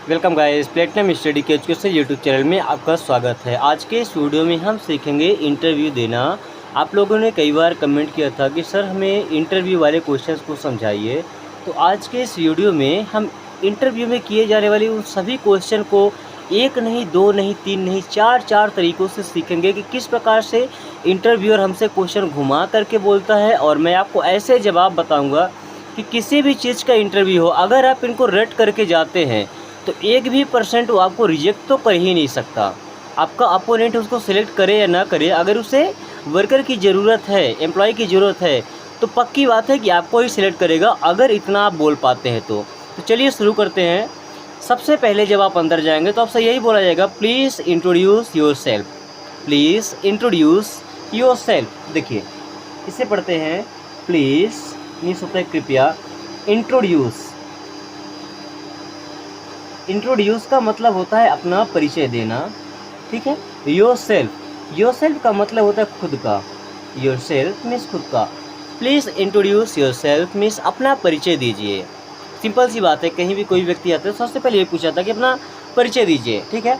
Welcome guys, platinum study के education YouTube channel में आपका स्वागत है। आज के इस वीडियो में हम सीखेंगे इंटरव्यू देना। आप लोगों ने कई बार कमेंट किया था कि सर हमें इंटरव्यू वाले क्वेश्चंस को समझाइए। तो आज के इस वीडियो में हम इंटरव्यू में किए जाने वाले उन सभी क्वेश्चन को एक नहीं, दो नहीं, तीन नहीं, चार तरीक़ों से सीखेंगे कि किस प्रकार से इंटरव्यूअर हमसे क्वेश्चन घुमा करके बोलता है। और मैं आपको ऐसे जवाब बताऊँगा कि किसी भी चीज़ का इंटरव्यू हो, अगर आप इनको रट करके जाते हैं तो 1 भी % वो आपको रिजेक्ट तो कर ही नहीं सकता। आपका अपोनेंट उसको सिलेक्ट करे या ना करे, अगर उसे वर्कर की ज़रूरत है, एम्प्लॉय की ज़रूरत है, तो पक्की बात है कि आपको ही सिलेक्ट करेगा, अगर इतना आप बोल पाते हैं तो चलिए शुरू करते हैं। सबसे पहले जब आप अंदर जाएंगे तो आपसे यही बोला जाएगा, please introduce yourself. Please introduce yourself. देखिए इसे पढ़ते हैं, प्लीज़ मीन्स होता है कृपया, इंट्रोड्यूस। इंट्रोड्यूस का मतलब होता है अपना परिचय देना, ठीक है। योरसेल्फ का मतलब होता है खुद का। योरसेल्फ मीन्स खुद का। प्लीज़ इंट्रोड्यूस योरसेल्फ मीन्स अपना परिचय दीजिए। सिंपल सी बात है, कहीं भी कोई व्यक्ति आता है सबसे पहले ये पूछा था कि अपना परिचय दीजिए, ठीक है।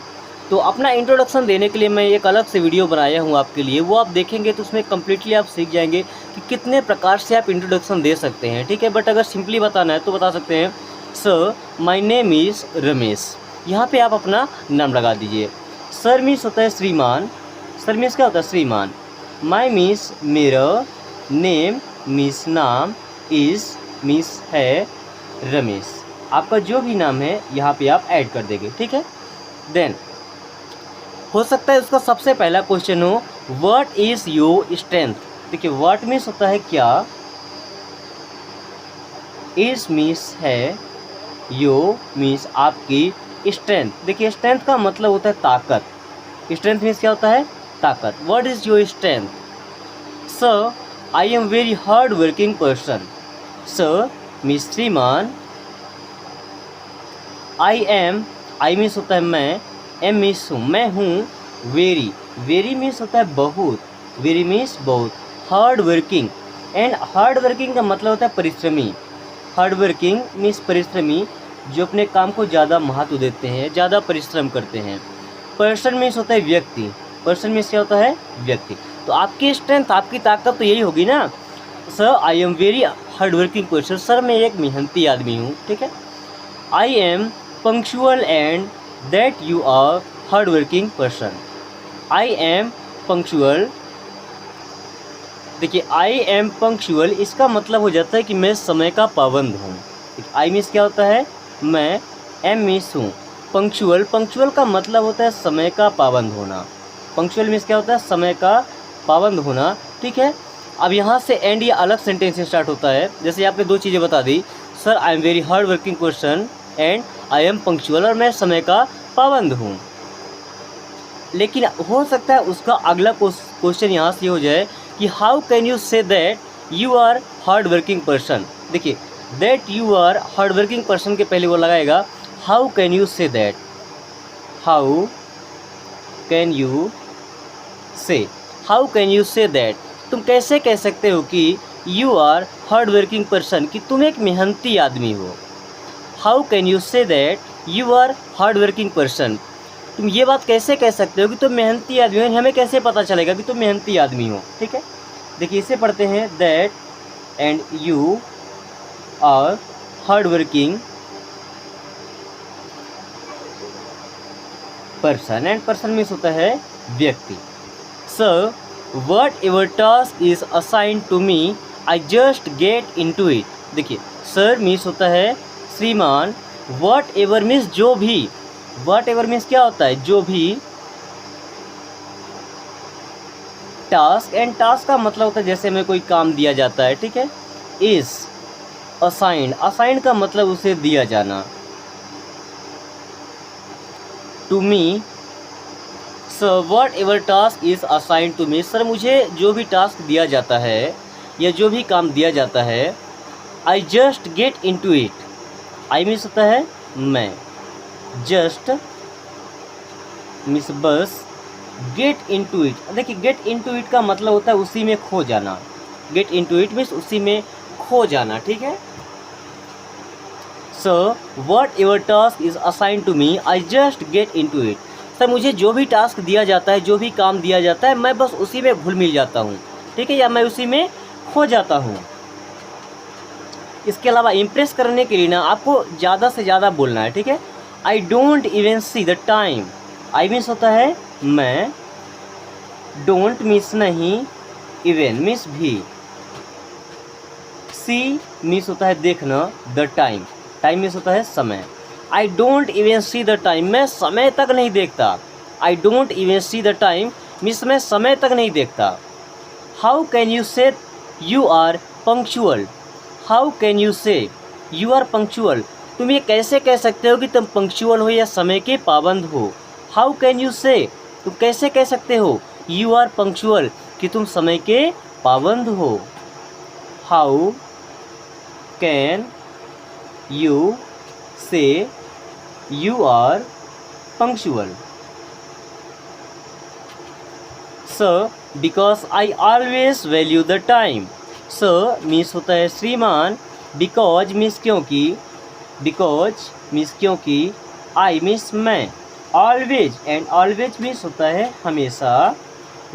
तो अपना इंट्रोडक्शन देने के लिए मैं एक अलग से वीडियो बनाया हूँ आपके लिए, वो आप देखेंगे तो उसमें कम्प्लीटली आप सीख जाएंगे कि कितने प्रकार से आप इंट्रोडक्शन दे सकते हैं, ठीक है। बट अगर सिंपली बताना है तो बता सकते हैं, sir my name is Ramesh. यहाँ पे आप अपना नाम लगा दीजिए। सर मीन्स होता है श्रीमान। सर मीन्स क्या होता है? श्रीमान। माय मीन्स मेरा, नेम मीन्स नाम, इज़ मीन्स है, रमेश। आपका जो भी नाम है यहाँ पे आप ऐड कर देंगे, ठीक है। देन हो सकता है उसका सबसे पहला क्वेश्चन हो, व्हाट इज़ योर स्ट्रेंथ। देखिए व्हाट मीन्स होता है क्या, इज़ मीन्स है, यो मीन्स आपकी, स्ट्रेंथ। देखिए स्ट्रेंथ का मतलब होता है ताकत। स्ट्रेंथ मीन्स क्या होता है? ताकत। What is your strength? Sir I am very hard working person. Sir means श्रीमान। आई मीन्स होता है मैं, एम मीन्स हूँ, मैं हूँ। वेरी मीन्स होता है बहुत, वेरी मीन्स बहुत। Hard working, and hard working का मतलब होता है परिश्रमी। हार्ड वर्किंग मीन्स परिश्रमी, जो अपने काम को ज़्यादा महत्व देते हैं, ज़्यादा परिश्रम करते हैं। पर्सन मीन्स होता है व्यक्ति। पर्सन मीन्स क्या होता है? व्यक्ति। तो आपकी स्ट्रेंथ, आपकी ताकत तो यही होगी ना। Sir I am very hard working person. Sir मैं एक मेहनती आदमी हूँ, ठीक है। I am punctual and that you are hard working person. I am punctual. देखिए आई एम पंक्चुअल, इसका मतलब हो जाता है कि मैं समय का पाबंद हूँ। आई मीन्स क्या होता है? मैं, एम मीन्स हूँ। पंक्चुअल का मतलब होता है समय का पाबंद होना। पंक्चुअल मीन्स क्या होता है? समय का पाबंद होना, ठीक है। अब यहाँ से एंड या अलग सेंटेंस से स्टार्ट होता है। जैसे आपने दो चीज़ें बता दी, sir I am very hard working person and I am punctual, और मैं समय का पाबंद हूँ। लेकिन हो सकता है उसका अगला क्वेश्चन यहाँ से हो जाए कि how can you say that you are hard working person. देखिए that you are hard working person के पहले वो लगाएगा how can you say that. How can you say, how can you say that, तुम कैसे कह सकते हो कि you are hard working person, कि तुम एक मेहनती आदमी हो। How can you say that you are hard working person, तुम ये बात कैसे कह सकते हो कि तुम मेहनती आदमी हो, हमें कैसे पता चलेगा कि तुम मेहनती आदमी हो, ठीक है। देखिए इसे पढ़ते हैं, that and you are hard working person, and person means होता है व्यक्ति। Sir whatever task is assigned to me I just get into it. देखिए सर मीन्स होता है श्रीमान, वट एवर मीन्स जो भी, वट एवर मीन्स क्या होता है? जो भी। टास्क, एंड टास्क का मतलब होता है जैसे हमें कोई काम दिया जाता है, ठीक है। इज असाइंड, असाइंड का मतलब उसे दिया जाना। To me, sir whatever task is assigned to me, sir मुझे जो भी टास्क दिया जाता है या जो भी काम दिया जाता है, I just get into it. I means होता है मैं, जस्ट मीन्स बस, गेट इन टू इट। देखिए गेट इन टू इट का मतलब होता है उसी में खो जाना। Get into it means उसी में खो जाना, ठीक है। Sir whatever task is assign to me I just get into it. Sir मुझे जो भी टास्क दिया जाता है, जो भी काम दिया जाता है, मैं बस उसी में घुल मिल जाता हूँ, ठीक है, या मैं उसी में खो जाता हूँ। इसके अलावा इम्प्रेस करने के लिए ना आपको ज़्यादा से ज़्यादा बोलना है, ठीक है। आई don't even see the time, I means होता है मैं, डोंट मीन्स नहीं, इवन मीन्स भी, सी मीन्स होता है देखना, द टाइम, टाइम मीन्स होता है समय। I don't even see the time, मैं समय तक नहीं देखता। I don't even see the time means मैं समय तक नहीं देखता। How can you say you are punctual, how can you say you are punctual, तुम ये कैसे कह सकते हो कि तुम पंक्चुअल हो या समय के पाबंद हो। हाउ कैन यू से, तुम कैसे कह सकते हो, यू आर पंक्चुअल, कि तुम समय के पाबंद हो। How can you say you are punctual. Sir because I always value the time, sir means होता है श्रीमान, बिकॉज मीन्स क्योंकि, बिकॉज मीन्स क्योंकि, आई मीन्स मैं, ऑलवेज एंड ऑलवेज मीन्स होता है हमेशा,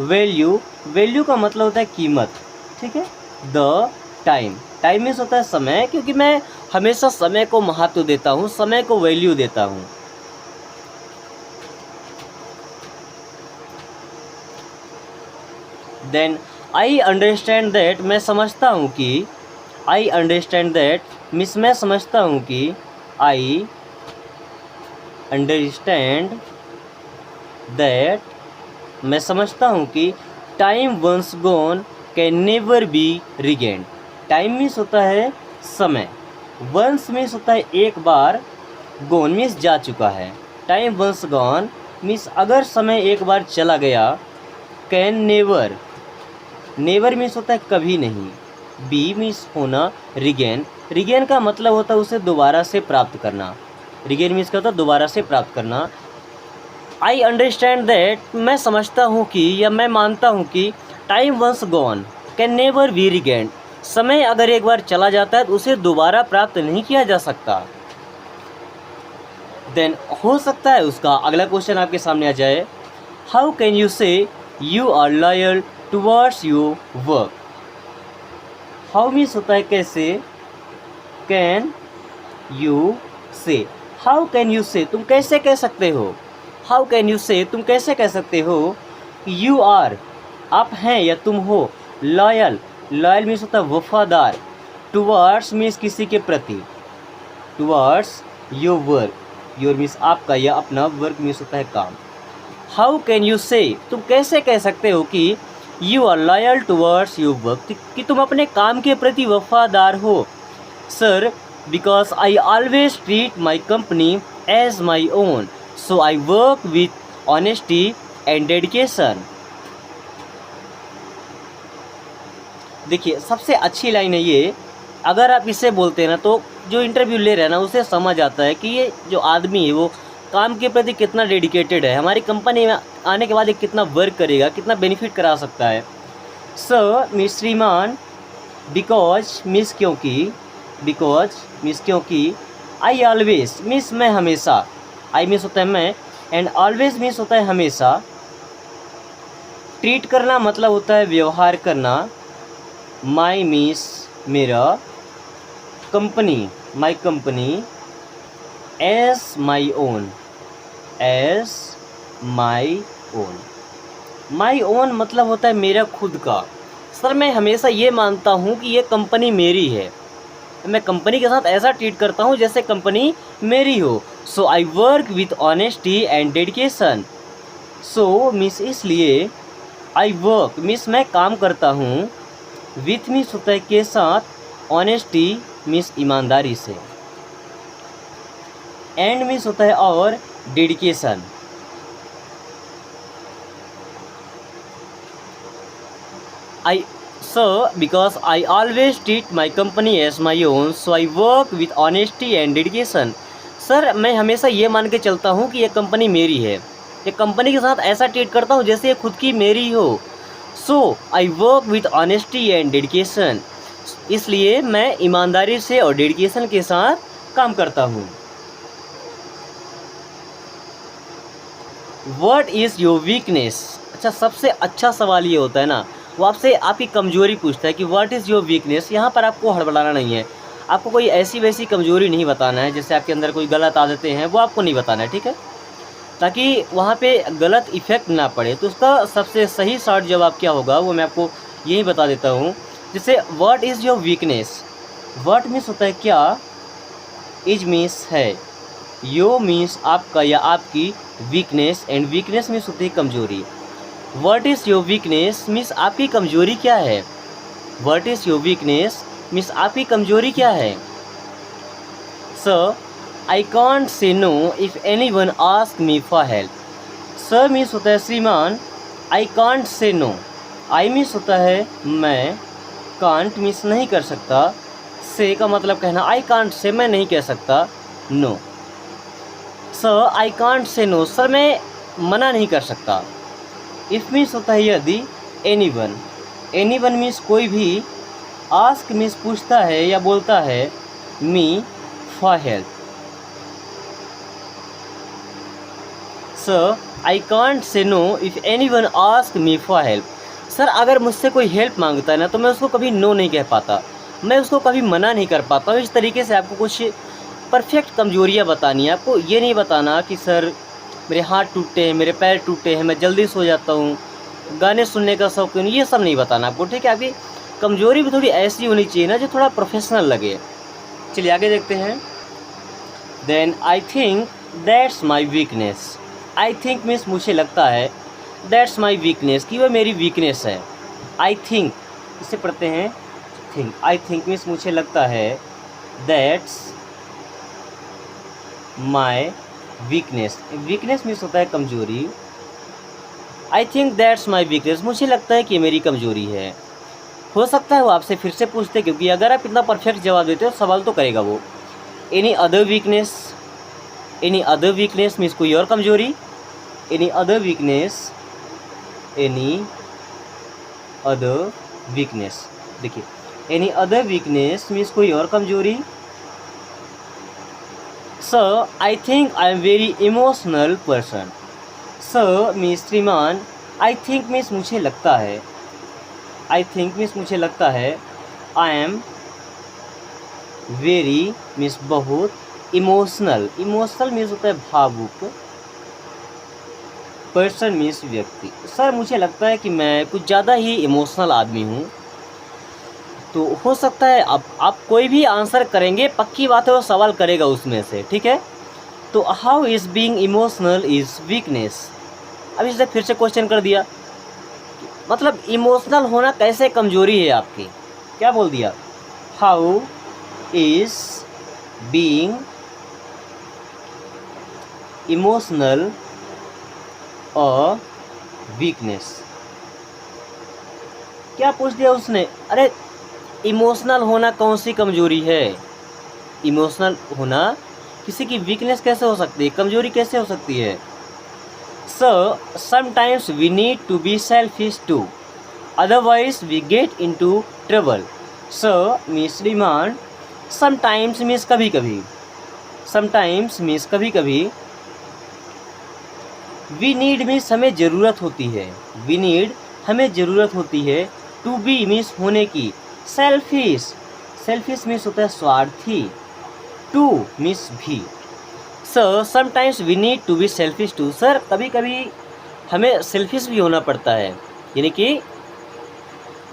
वैल्यू, वैल्यू का मतलब होता है कीमत, ठीक है, द टाइम, टाइम मीन्स होता है समय, क्योंकि मैं हमेशा समय को महत्व देता हूँ, समय को वैल्यू देता हूँ। देन आई अंडरस्टैंड दैट, मैं समझता हूँ कि, आई अंडरस्टैंड दैट मीन्स मैं समझता हूँ कि, आई अंडरस्टैंड दैट मैं समझता हूँ कि, time once gone can never be regained. Time means होता है समय, वंस मीन्स होता है एक बार, गॉन मीन्स जा चुका है। टाइम वंस गॉन मीन्स अगर समय एक बार चला गया, कैन नेवर, नेवर मीन्स होता है कभी नहीं, बी मीन्स होना, रिगेन, रिगेन का मतलब होता है उसे दोबारा से प्राप्त करना, रिगेन मीन्स क्या होता है दोबारा से प्राप्त करना। आई अंडरस्टैंड दैट मैं समझता हूँ कि, या मैं मानता हूँ कि, time once gone can never be regained, समय अगर एक बार चला जाता है तो उसे दोबारा प्राप्त नहीं किया जा सकता। देन हो सकता है उसका अगला क्वेश्चन आपके सामने आ जाए, how can you say you are loyal towards your work. How means होता है कैसे, can you say, how can you say तुम कैसे कह सकते हो, हाउ कैन यू से तुम कैसे कह सकते हो, यू आर आप हैं या तुम हो, लॉयल, लॉयल मीन्स होता है वफादार, टुवर्ड्स मीन्स किसी के प्रति, towards your work, your means आपका या अपना, वर्क मीन्स होता है काम। हाउ कैन यू से तुम कैसे कह सकते हो कि, you are loyal towards your work, कि तुम अपने काम के प्रति वफादार हो। Sir because I always treat my company as my own, so I work with honesty and dedication. देखिए सबसे अच्छी लाइन है ये, अगर आप इसे बोलते हैं ना तो जो इंटरव्यू ले रहे हैं ना उसे समझ आता है कि ये जो आदमी है वो काम के प्रति कितना डेडिकेटेड है, हमारी कंपनी में आने के बाद ये कितना वर्क करेगा, कितना बेनिफिट करा सकता है। सर मीन्स श्रीमान, बिकॉज मीन्स क्योंकि, बिकॉज मीन्स क्योंकि, आई ऑलवेज मीन्स मैं हमेशा, आई मीन्स होता है मैं, एंड ऑलवेज मीन्स होता है हमेशा, ट्रीट करना मतलब होता है व्यवहार करना, माई मीन्स मेरा, company my company, as my own, as my own, my own मतलब होता है मेरा खुद का। सर मैं हमेशा ये मानता हूँ कि ये कंपनी मेरी है, मैं कंपनी के साथ ऐसा ट्रीट करता हूँ जैसे कंपनी मेरी हो। So I work with honesty and dedication, so means इसलिए, आई वर्क मीन्स मैं काम करता हूँ, विथ मीन्स होता है के साथ, ऑनेस्टी मीन्स ईमानदारी से, एंड मीन्स होता है और, dedication. I sir because I always treat my company as my own, so I work with honesty and dedication. Sir मैं हमेशा ये मान के चलता हूँ कि ये कंपनी मेरी है, ये कंपनी के साथ ऐसा ट्रीट करता हूँ जैसे ये खुद की मेरी हो। So I work with honesty and dedication, इसलिए मैं ईमानदारी से और डेडिकेशन के साथ काम करता हूँ। What is your weakness. अच्छा, सबसे अच्छा सवाल ये होता है ना, वो आपसे आपकी कमज़ोरी पूछता है कि व्हाट इज़ योर वीकनेस। यहाँ पर आपको हड़बड़ाना नहीं है, आपको कोई ऐसी वैसी कमज़ोरी नहीं बताना है, जैसे आपके अंदर कोई गलत आदतें हैं वो आपको नहीं बताना है, ठीक है, ताकि वहाँ पे गलत इफ़ेक्ट ना पड़े। तो उसका सबसे सही शॉर्ट जवाब क्या होगा वो मैं आपको यही बता देता हूँ। जैसे what is your weakness, what means होता है क्या, इज मीन्स है, यो मीन्स आपका या आपकी, वीकनेस एंड वीकनेस मीन्स होती है कमज़ोरी। What is your weakness means आपकी कमज़ोरी क्या है। What is your weakness means आपकी कमज़ोरी क्या है। Sir I can't say no if anyone ask me for help. Sir means होता है श्रीमान, I can't say no, I means होता है मैं, कांट मीन्स नहीं कर सकता, से का मतलब कहना, आई कांट से मैं नहीं कह सकता, no. Sir I can't say no, sir मैं मना नहीं कर सकता। इफ़ मीन्स होता है यदि, any one, any one means कोई भी, आस्क मीन्स पूछता है या बोलता है, मी for help. Sir I can't say no if anyone ask me for help. Sir अगर मुझसे कोई हेल्प मांगता है ना तो मैं उसको कभी नो नहीं कह पाता, मैं उसको कभी मना नहीं कर पाता हूँ। इस तरीके से आपको कुछ परफेक्ट कमजोरियाँ बतानी है। आपको ये नहीं बताना कि सर मेरे हाथ टूटे हैं, मेरे पैर टूटे हैं, मैं जल्दी सो जाता हूँ, गाने सुनने का शौकीन, ये सब नहीं बताना आपको, ठीक है। आपकी कमजोरी भी थोड़ी ऐसी होनी चाहिए ना जो थोड़ा प्रोफेशनल लगे। चलिए आगे देखते हैं। Then I think that's my weakness. I think means मुझे लगता है, दैट्स माई वीकनेस कि वह मेरी वीकनेस है। आई थिंक, इसे पढ़ते हैं थिंक, आई थिंक मीन्स मुझे लगता है, that's my weakness, weakness means होता है कमजोरी। आई थिंक दैट्स माई वीकनेस, मुझे लगता है कि मेरी कमजोरी है। हो सकता है वो आपसे फिर से पूछते, क्योंकि अगर आप इतना परफेक्ट जवाब देते हो सवाल तो करेगा वो। Any other weakness, any other weakness means कोई और कमजोरी। Any other weakness, any other weakness, देखिए एनी अदर वीकनेस मीन्स कोई और कमजोरी। Sir I think I am very emotional person. Sir means श्रीमान, आई थिंक मीन्स मुझे लगता है, आई थिंक मीन्स मुझे लगता है, आई एम वेरी मीन्स बहुत, इमोशनल, इमोशनल मीन्स होता है भावुक, पर्सन मीन्स व्यक्ति। सर मुझे लगता है कि मैं कुछ ज़्यादा ही इमोशनल आदमी हूँ। तो हो सकता है आप कोई भी आंसर करेंगे, पक्की बात है वो सवाल करेगा उसमें से, ठीक है। तो how is being emotional is weakness. अब इसने फिर से क्वेश्चन कर दिया, मतलब इमोशनल होना कैसे कमजोरी है आपकी, क्या बोल दिया, हाउ इज़ बीइंग इमोशनल और वीकनेस। क्या पूछ दिया उसने, अरे इमोशनल होना कौन सी कमजोरी है, इमोशनल होना किसी की वीकनेस कैसे हो सकती है, कमजोरी कैसे हो सकती है। So sometimes we need to be selfish too, otherwise we get into trouble. So means demand, sometimes means कभी कभी, समटाइम्स मीन्स कभी कभी, वी नीड मीन्स हमें ज़रूरत होती है, वी नीड हमें ज़रूरत होती है, टू बी मीन्स होने की, सेल्फिश, सेल्फिश मीन्स होता है स्वार्थी, टू मीन्स भी। Sir sometimes we need to be selfish too, sir कभी कभी हमें सेल्फिश भी होना पड़ता है, यानी कि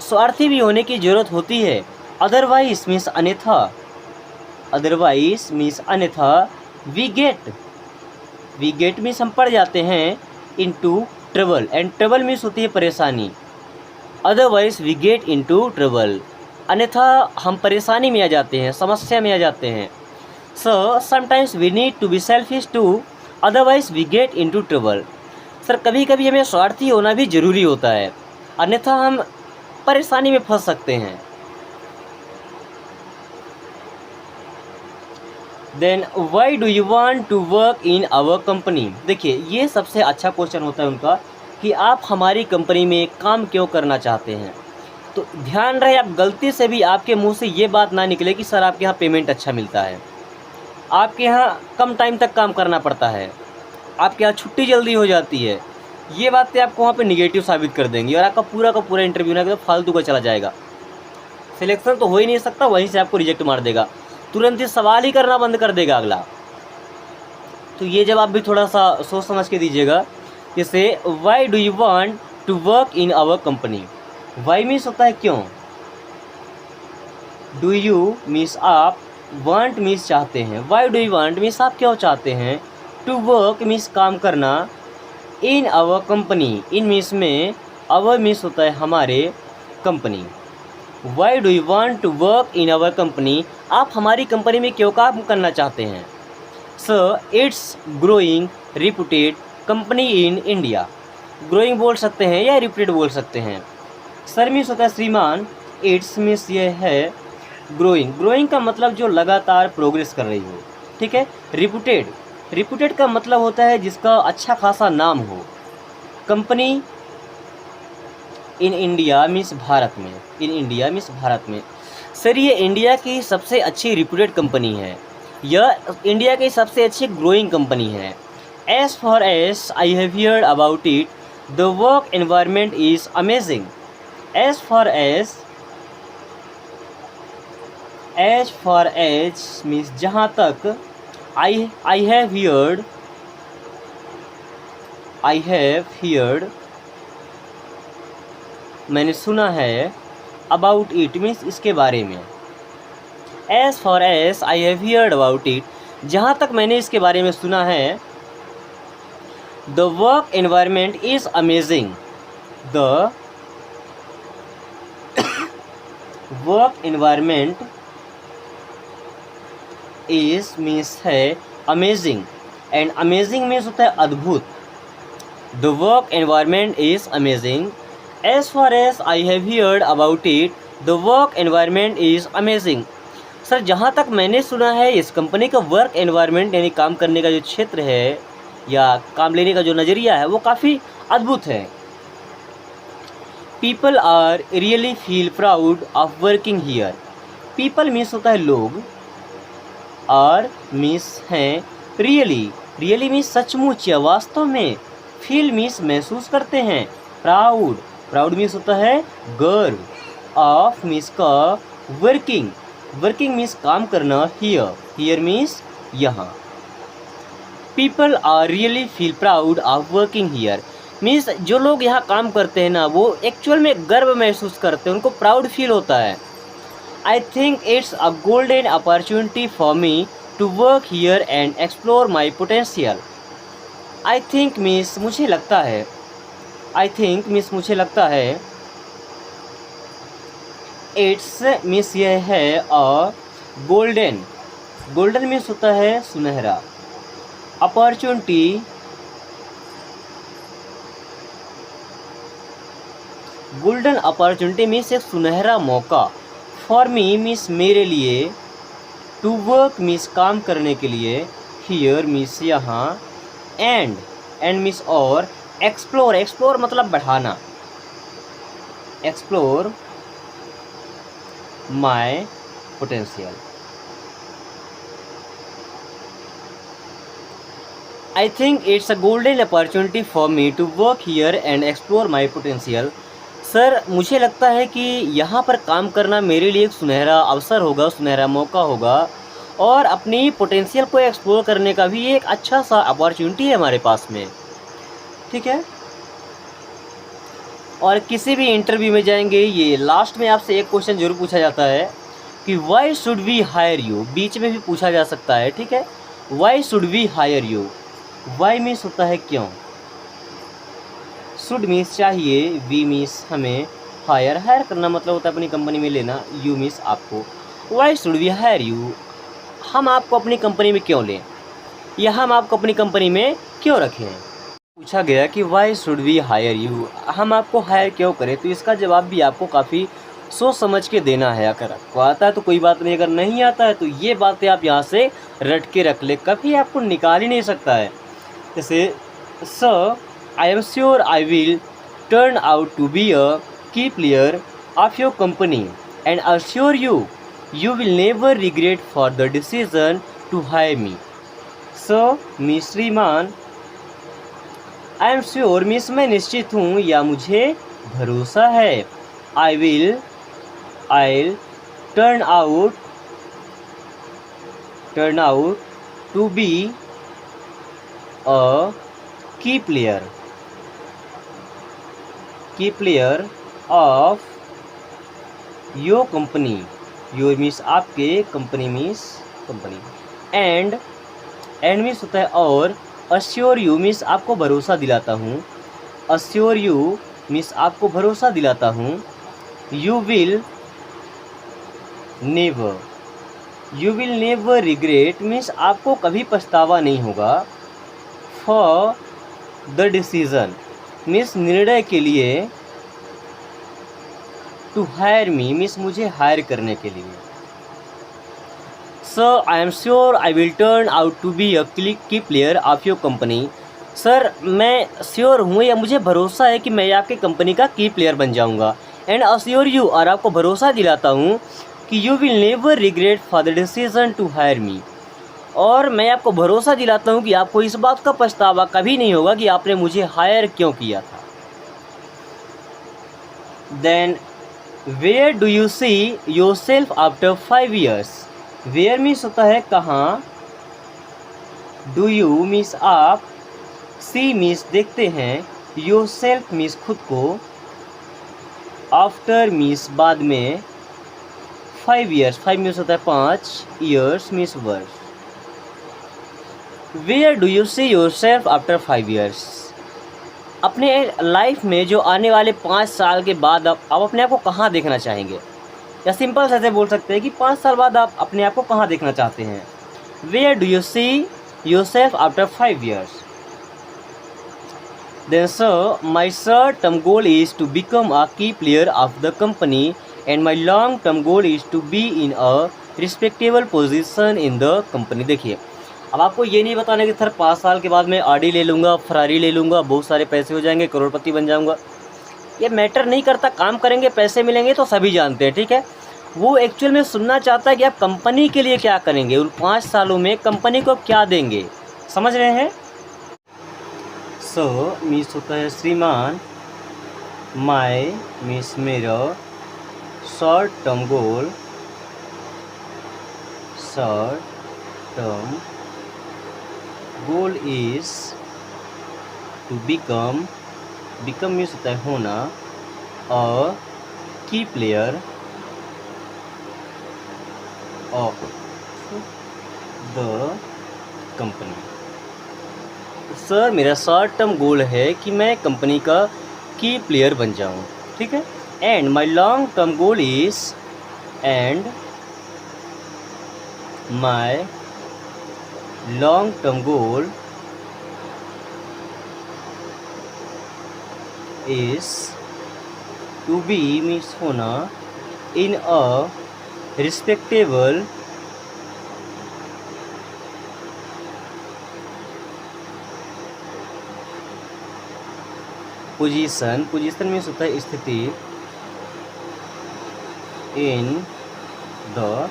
स्वार्थी भी होने की ज़रूरत होती है। अदरवाइज मीन्स अन्यथा, अदरवाइज मीन्स अन्यथा, वी गेट मीन्स हम पड़ जाते हैं, into trouble, and trouble means होती है परेशानी। Otherwise we get into trouble, अन्यथा हम परेशानी में आ जाते हैं, समस्या में आ जाते हैं। So sometimes we need to be selfish too, otherwise we get into trouble. Sir कभी कभी हमें स्वार्थी होना भी ज़रूरी होता है, अन्यथा हम परेशानी में फंस सकते हैं। Then why do you want to work in our company. देखिए ये सबसे अच्छा क्वेश्चन होता है उनका कि आप हमारी कंपनी में काम क्यों करना चाहते हैं। तो ध्यान रहे आप गलती से भी आपके मुंह से ये बात ना निकले कि सर आपके यहाँ पेमेंट अच्छा मिलता है, आपके यहाँ कम टाइम तक काम करना पड़ता है, आपके यहाँ छुट्टी जल्दी हो जाती है, ये बातें आपको वहाँ पे निगेटिव साबित कर देंगी और आपका पूरा का पूरा इंटरव्यू ना फालतू का चला जाएगा। सिलेक्शन तो हो ही नहीं सकता, वहीं से आपको रिजेक्ट मार देगा, तुरंत ही सवाल ही करना बंद कर देगा अगला। तो ये जवाब भी थोड़ा सा सोच समझ के दीजिएगा। जैसे why do you want to work in our company. Why means होता है क्यों, डू यू मीन्स आप, वांट मीन्स चाहते हैं, why do you want means आप क्यों चाहते हैं, टू वर्क मीन्स काम करना, in our company, in means में, आवर मीन्स होता है हमारे, company. Why do you want to work in our company, आप हमारी कंपनी में क्यों काम करना चाहते हैं। Sir it's growing reputed company in India. Growing बोल सकते हैं या रिप्यूटेड बोल सकते हैं। सर मीन्स होता है श्रीमान, इट्स मीन्स ये है ग्रोइंग, ग्रोइंग का मतलब जो लगातार प्रोग्रेस कर रही हो, ठीक है। रिप्यूटेड, रिप्यूटेड का मतलब होता है जिसका अच्छा खासा नाम हो। Company in India means Bharat में, इन इंडिया मीन्स भारत में। सर ये इंडिया की सबसे अच्छी रिप्यूटेड कंपनी है, यह इंडिया की सबसे अच्छी ग्रोइंग कंपनी है। As far as I have heard about it, the work environment is amazing. As far as means जहाँ तक, आई हैव हियर्ड मैंने सुना है, अबाउट इट मीन्स इसके बारे में। As far as I have heard about it, जहाँ तक मैंने इसके बारे में सुना है, the work environment is amazing, the work environment is means है अमेजिंग, एंड अमेजिंग मीन्स होता है अद्भुत। The work environment is amazing, as far as I have heard about it, the work environment is amazing. Sir जहाँ तक मैंने सुना है इस कंपनी का वर्क एनवायरनमेंट यानी काम करने का जो क्षेत्र है या काम लेने का जो नज़रिया है वो काफ़ी अद्भुत है। People are really feel proud of working here. People means होता है लोग, आर मीन्स हैं, रियली, रियली मीन्स सचमुच या वास्तव में, फील मीन्स महसूस करते हैं, प्राउड, प्राउड मीन्स होता है गर्व, ऑफ मीन्स का, वर्किंग, वर्किंग मीन्स काम करना, हियर, हियर मीन्स यहाँ। People are really feel proud of working here means जो लोग यहाँ काम करते हैं ना वो एक्चुअल में गर्व महसूस करते हैं, उनको प्राउड फील होता है। I think it's a golden opportunity for me to work here and explore my potential. I think means मुझे लगता है, आई थिंक मीन्स मुझे लगता है, इट्स मीन्स यह है अ गोल्डन, गोल्डन मीन्स होता है सुनहरा, अपॉर्चुनिटी, गोल्डन अपॉर्चुनिटी मीन्स एक सुनहरा मौका, फॉर मी मीन्स मेरे लिए, टू वर्क मीन्स काम करने के लिए, हियर मीन्स यहाँ, एंड मीन्स और, एक्सप्लोर, एक्सप्लोर मतलब बढ़ाना, explore my potential. I think it's a golden opportunity for me to work here and explore my potential. Sir मुझे लगता है कि यहाँ पर काम करना मेरे लिए एक सुनहरा अवसर होगा, सुनहरा मौका होगा और अपनी पोटेंशियल को एक्सप्लोर करने का भी एक अच्छा सा अपॉर्चुनिटी है हमारे पास में, ठीक है। और किसी भी इंटरव्यू में जाएंगे ये लास्ट में आपसे एक क्वेश्चन जरूर पूछा जाता है कि why should we hire you, बीच में भी पूछा जा सकता है, ठीक है। Why should we hire you, why means होता है क्यों, शुड मीन्स चाहिए, वी मीन्स हमें, हायर, हायर करना मतलब होता है अपनी कंपनी में लेना, यू मीन्स आपको। Why should we hire you, हम आपको अपनी कंपनी में क्यों लें या हम आपको अपनी कंपनी में क्यों रखें। पूछा गया कि why should we hire you, हम आपको हायर क्यों करें, तो इसका जवाब भी आपको काफ़ी सोच समझ के देना है। अगर आपको आता है तो कोई बात नहीं, अगर नहीं आता है तो ये बातें आप यहाँ से रट के रख ले, कभी आपको निकाल ही नहीं सकता है। जैसे sir I am sure I will turn out to be a key player of your company and assure you will never regret for the decision to hire me. So Miss श्रीमान, I am sure मिस मैं निश्चित हूँ या मुझे भरोसा है. I'll turn out to be a key player of your company. Your means आपके, company means company, and means होता है और, अश्योर यू मीन्स आपको भरोसा दिलाता हूँ, अश्योर यू मीन्स आपको भरोसा दिलाता हूँ, you will never regret means आपको कभी पछतावा नहीं होगा, फॉर द डिसीज़न मीन्स निर्णय के लिए, टू हायर मी मीन्स मुझे हायर करने के लिए. Sir I am sure I will turn out to be a key player of your company. Sir मैं श्योर हूँ या मुझे भरोसा है कि मैं आपके कंपनी का की प्लेयर बन जाऊँगा. एंड अश्योर यू और आपको भरोसा दिलाता हूँ कि you will never regret for the decision to hire me. और मैं आपको भरोसा दिलाता हूँ कि आपको इस बात का पछतावा कभी नहीं होगा कि आपने मुझे हायर क्यों किया था. Then where do you see yourself after 5 years. Where means होता है कहाँ, डू यू मीन्स आप, सी मीन्स देखते हैं, योर सेल्फ मीन्स खुद को, आफ्टर मीन्स बाद में, 5 years 5 मीन्स होता है 5, ईयर्स मीन्स वर्ष. Where do you see yourself after 5 years. अपने लाइफ में जो आने वाले 5 साल के बाद आप अपने आप को कहाँ देखना चाहेंगे, या सिंपल ऐसे बोल सकते हैं कि 5 साल बाद आप अपने आप को कहाँ देखना चाहते हैं. Where do you see yourself after 5 years. Then sir my short term goal is to become a key player of the company and my long term goal is to be in a respectable position in the company. देखिए अब आपको ये नहीं बताना कि sir 5 साल के बाद मैं ऑडी ले लूँगा, फरारी ले लूँगा, बहुत सारे पैसे हो जाएंगे, करोड़पति बन जाऊँगा. ये मैटर नहीं करता, काम करेंगे पैसे मिलेंगे तो सभी जानते हैं, ठीक है. वो एक्चुअल में सुनना चाहता है कि आप कंपनी के लिए क्या करेंगे, उन 5 सालों में कंपनी को क्या देंगे. समझ रहे हैं. सो मीन्स होता है श्रीमान, माई मीन्स मेरा, short term goal is to become means होता है होना, a key player of the company. Sir मेरा शॉर्ट टर्म गोल है कि मैं कंपनी का की प्लेयर बन जाऊं, ठीक है. And my long term goal is, and my long term goal is to be means होना, in a respectable position means होता है स्थिति, इन द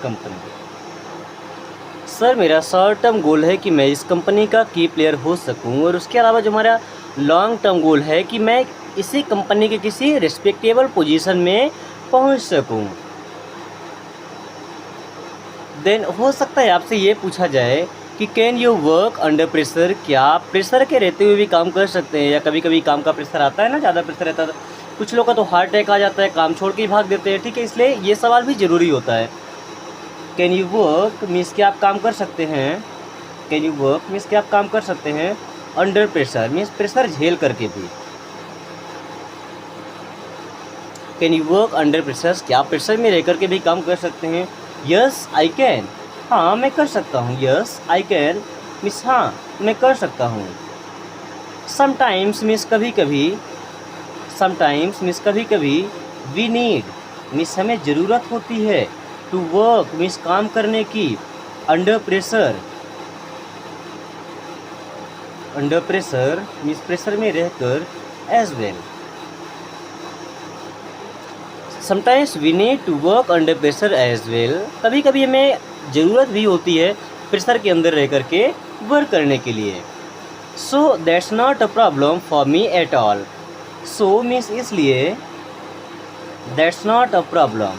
कंपनी. सर मेरा शॉर्ट टर्म गोल है कि मैं इस कंपनी का की प्लेयर हो सकूं, और उसके अलावा जो हमारा लॉन्ग टर्म गोल है कि मैं इसी कंपनी के किसी रिस्पेक्टेबल पोजीशन में पहुंच सकूं. देन हो सकता है आपसे ये पूछा जाए कि can you work under pressure. क्या आप प्रेशर के रहते हुए भी काम कर सकते हैं, या कभी कभी काम का प्रेशर आता है ना, ज़्यादा प्रेशर रहता है, कुछ लोग का तो हार्ट अटैक आ जाता है, काम छोड़ के ही भाग देते हैं, ठीक है. इसलिए ये सवाल भी ज़रूरी होता है. कैन यू वर्क मीन्स कि आप काम कर सकते हैं, कैन यू वर्क मीन्स कि आप काम कर सकते हैं, अंडर प्रेशर मीन्स प्रेशर झेल करके भी. Can you work under pressure, क्या आप प्रेशर में रह करके भी काम कर सकते हैं. यस आई कैन, हाँ मैं कर सकता हूँ. यस आई कैन मीन्स हाँ मैं कर सकता हूँ. समटाइम्स मीन्स कभी कभी, समटाइम्स मीन्स कभी कभी, वी नीड मीन्स हमें ज़रूरत होती है, टू वर्क मीन्स काम करने की, अंडर प्रेशर मीन्स प्रेशर में रहकर, as well. Sometimes we need to work under pressure as well, कभी कभी हमें ज़रूरत भी होती है प्रेशर के अंदर रह कर के वर्क करने के लिए। So that's not a problem for me at all. So means इसलिए, that's not a problem,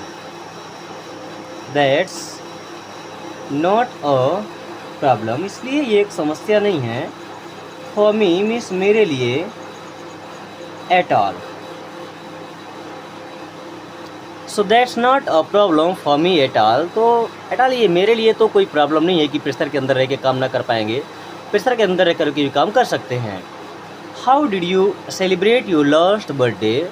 that's not a problem, इसलिए ये एक समस्या नहीं है। फॉर मी मीन्स मेरे लिए, eight all. So that's not a problem for me at all. तो एट ऑल ये मेरे लिए तो कोई प्रॉब्लम नहीं है कि प्रेशर के अंदर रह के काम ना कर पाएंगे, प्रेशर के अंदर रह कर के भी काम कर सकते हैं। How did you celebrate your last birthday.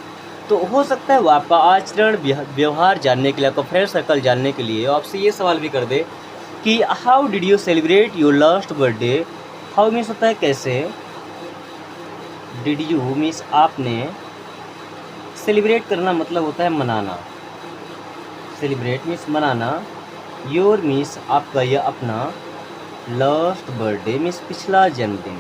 तो हो सकता है वो आपका आचरण व्यवहार जानने के लिए, आपका फ्रेंड सर्कल जानने के लिए आपसे ये सवाल भी कर दे कि how did you celebrate your last birthday. How means होता है कैसे, डिड यू मीन्स आपने, सेलिब्रेट करना मतलब होता है मनाना, सेलिब्रेट मीन्स मनाना, योर मीन्स आपका या अपना, लास्ट बर्थडे मीन्स पिछला जन्मदिन,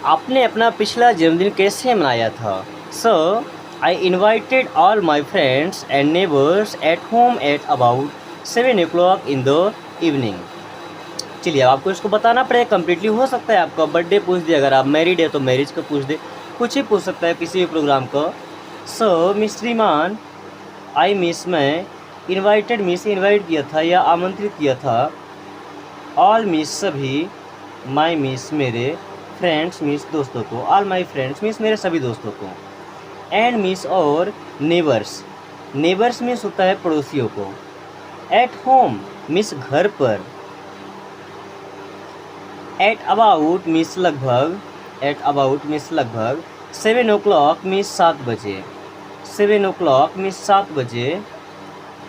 आपने अपना पिछला जन्मदिन कैसे मनाया था। So I invited all my friends and neighbours at home at about 7 o'clock in the evening. चलिए अब आपको इसको बताना पड़ेगा कम्प्लीटली। हो सकता है आपका बर्थडे पूछ दे, अगर आप मैरिड है तो मैरिज का पूछ दे, कुछ ही पूछ सकता है किसी भी प्रोग्राम का। सो मिस श्रीमान, आई मिस मैं, इन्वाइटेड मिस इन्वाइट किया था या आमंत्रित किया था, ऑल मिस सभी, माई मिस मेरे, फ्रेंड्स मिस दोस्तों को, ऑल माई फ्रेंड्स मिस मेरे सभी दोस्तों को, एंड मिस और नेबर्स, नेबर्स मिस होता है पड़ोसियों को, एट होम मिस घर पर, एट अबाउट मिस लगभग, एट अबाउट मिस लगभग, 7 o'clock मिस 7 बजे, 7 o'clock मिस 7 बजे,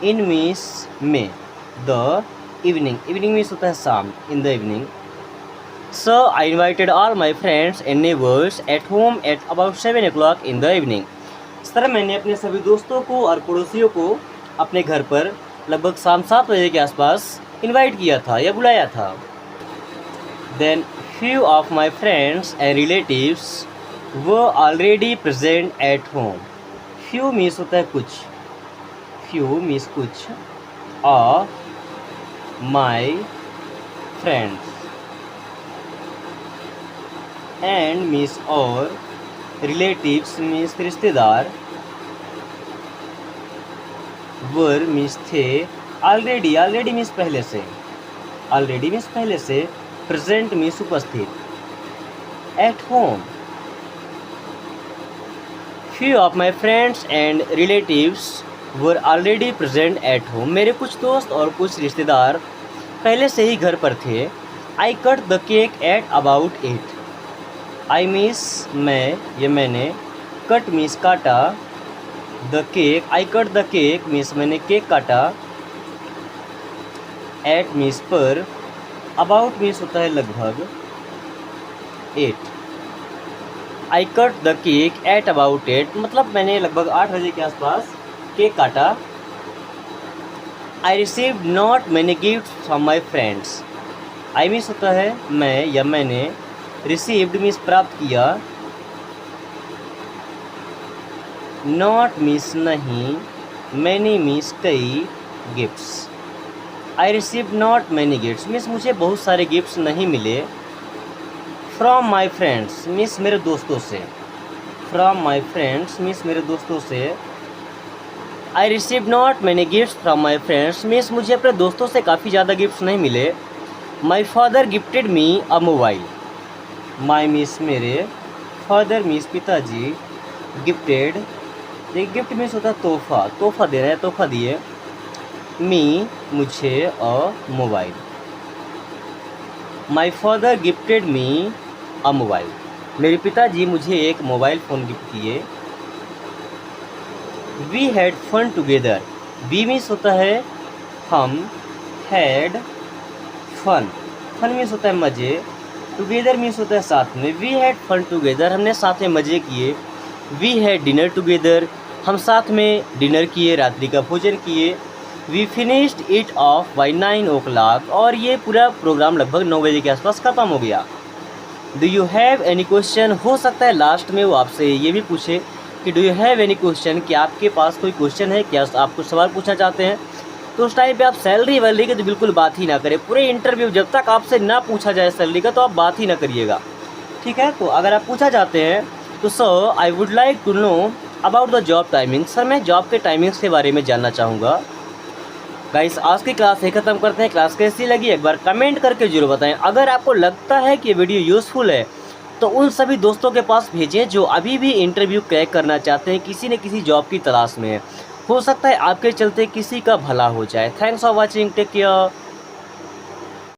इन मिस में, द इवनिंग, इवनिंग मिस होता है शाम, इन the evening. So I invited all my friends and neighbors at home at about 7 o'clock in the evening. इस तरह मैंने अपने सभी दोस्तों को और पड़ोसियों को अपने घर पर लगभग शाम 7 बजे के आसपास इनवाइट किया था या बुलाया था। Then few of my friends and relatives were already present at home. Few means होता है कुछ, few means कुछ, of my friends and means और, रिलेटिव्स मीन्स रिश्तेदार, वर मीन्स थे, ऑलरेडी, ऑलरेडी मीन्स पहले से, ऑलरेडी मीन्स पहले से, प्रेजेंट मीन्स उपस्थित, at home. Few of my friends and relatives were already present at home. मेरे कुछ दोस्त और कुछ रिश्तेदार पहले से ही घर पर थे। I cut the cake at about 8। आई मीस मैं या मैंने, कट मीस काटा, the cake, I cut the cake मीस मैंने केक काटा, एट मीस पर, अबाउट मीस होता है लगभग, 8। I cut the cake at about 8 मतलब मैंने लगभग 8 बजे के आसपास केक काटा। I received not many gift from my friends. I means होता है मैं या मैंने, रिसीव्ड मीन्स प्राप्त किया, नॉट मीन्स नहीं, मैनी मीन्स कई, gifts. I received not many gifts means मुझे बहुत सारे गिफ्ट्स नहीं मिले। फ्रॉम माई फ्रेंड्स मीन्स मेरे दोस्तों से, फ्रॉम माई फ्रेंड्स मीन्स मेरे दोस्तों से। आई received not many gifts from my friends means मुझे अपने दोस्तों से काफ़ी ज़्यादा गिफ्ट्स नहीं मिले। माई father gifted me a mobile. My means मेरे, फादर मीन्स पिताजी, गिफ्टेड, एक गिफ्ट मीन्स होता है तोहफा, तोहफा दे रहे हैं, तोहफा दिए, मी मुझे, a mobile. My father gifted me a mobile, मेरे पिताजी मुझे एक मोबाइल फ़ोन गिफ्ट किए। We had fun together. We means होता है हम, हैड फन, फन मीन्स होता है मज़े, टुगेदर मीन्स होता है साथ में। वी हैड फन टुगेदर, हमने साथ में मज़े किए। वी हैड डिनर टुगेदर, हम साथ में डिनर किए, रात्रि का भोजन किए। We finished it off by 9 o'clock, और ये पूरा प्रोग्राम लगभग 9 बजे के आसपास ख़त्म हो गया। Do you have any question. हो सकता है लास्ट में वो आपसे ये भी पूछे कि do you have any question, कि आपके पास कोई क्वेश्चन है, क्या आप कुछ सवाल पूछना चाहते हैं। तो उस टाइम पे आप सैलरी वैलरी की तो बिल्कुल बात ही ना करें। पूरे इंटरव्यू जब तक आपसे ना पूछा जाए सैलरी का तो आप बात ही ना करिएगा, ठीक है। तो अगर आप पूछा जाते हैं तो sir I would like to know about the job timing, sir मैं जॉब के टाइमिंग्स के बारे में जानना चाहूँगा। गाइस आज की क्लास यही ख़त्म करते हैं। क्लास कैसी लगी एक बार कमेंट करके जरूर बताएं। अगर आपको लगता है कि ये वीडियो यूज़फुल है तो उन सभी दोस्तों के पास भेजें जो अभी भी इंटरव्यू क्रैक करना चाहते हैं, किसी न किसी जॉब की तलाश में है। हो सकता है आपके चलते किसी का भला हो जाए। Thanks for watching, take care.